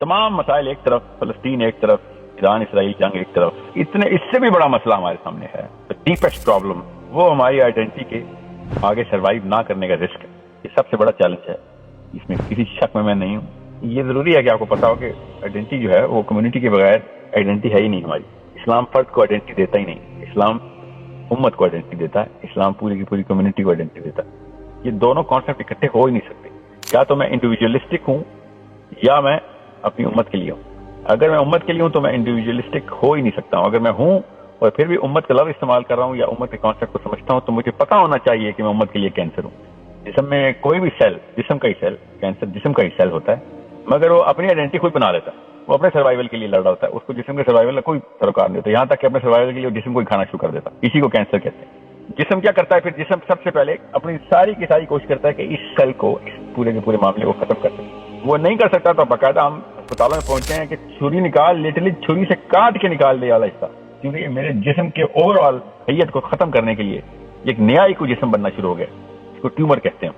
تمام مسائل ایک طرف، فلسطین ایک طرف، ایران اسرائیل جنگ ایک طرف، اس سے بھی بڑا مسئلہ ہمارے سامنے ہے، ڈیپسٹ پرابلم، وہ ہماری آئیڈینٹی کے آگے سروائیو نہ کرنے کا رسک ہے۔ یہ سب سے بڑا چیلنج ہے، اس میں کسی شک میں نہیں ہوں۔ یہ ضروری ہے کہ آپ کو پتا ہو کہ آئیڈینٹی جو ہے وہ کمیونٹی کے بغیر آئیڈینٹی ہے ہی نہیں ہماری۔ اسلام فرد کو آئیڈینٹی دیتا ہی نہیں، اسلام امت کو آئیڈینٹی دیتا ہے، اسلام پوری کی پوری کمیونٹی کو آئیڈینٹی دیتا ہے۔ یہ دونوں کانسیپٹ اکٹھے ہو ہی نہیں سکتے، یا تو میں انڈیویجولسٹک ہوں یا میں اپنی امت کے لیے ہوں۔ اگر میں امت کے لیے ہوں تو میں انڈیویجولسٹک ہو ہی نہیں سکتا ہوں۔ اگر میں ہوں اور پھر بھی امت کا لفظ استعمال کر رہا ہوں یا امت کے کانسیپٹ کو سمجھتا ہوں تو مجھے پتا ہونا چاہیے کہ میں امت کے لیے کینسر ہوں۔ جسم میں کوئی بھی سیل، جسم کا ہی سیل، کینسر جسم کا ہی سیل ہوتا ہے، مگر وہ اپنی آئیڈینٹی خود بنا لیتا ہے، وہ اپنے سروائیول کے لیے لڑ رہا ہوتا ہے، اس کو جسم کے سروائیول کا کوئی سروکار نہیں ہوتا، یہاں تک کہ اپنے سروائیول کے لیے جسم کو ہی کھانا شروع کر دیتا، اسی کو کینسر کہتے ہیں۔ جسم کیا کرتا ہے پھر؟ جسم سب سے پہلے اپنی ساری کی ساری کوشش کرتا ہے کہ اس سیل کو، اس پورے کے پورے معاملے کو ختم کر سکے۔ وہ نہیں کر سکتا تو باقاعدہ ہم اسپتالوں میں پہنچے ہیں کہ چھری نکال، لٹرلی چھری سے کاٹ کے نکال دے والا حصہ، کیونکہ یہ میرے جسم کے اوور آل حیت کو ختم کرنے کے لیے ایک نیا ہی کوئی جسم بننا شروع ہو گیا، اس کو ٹیومر کہتے ہیں۔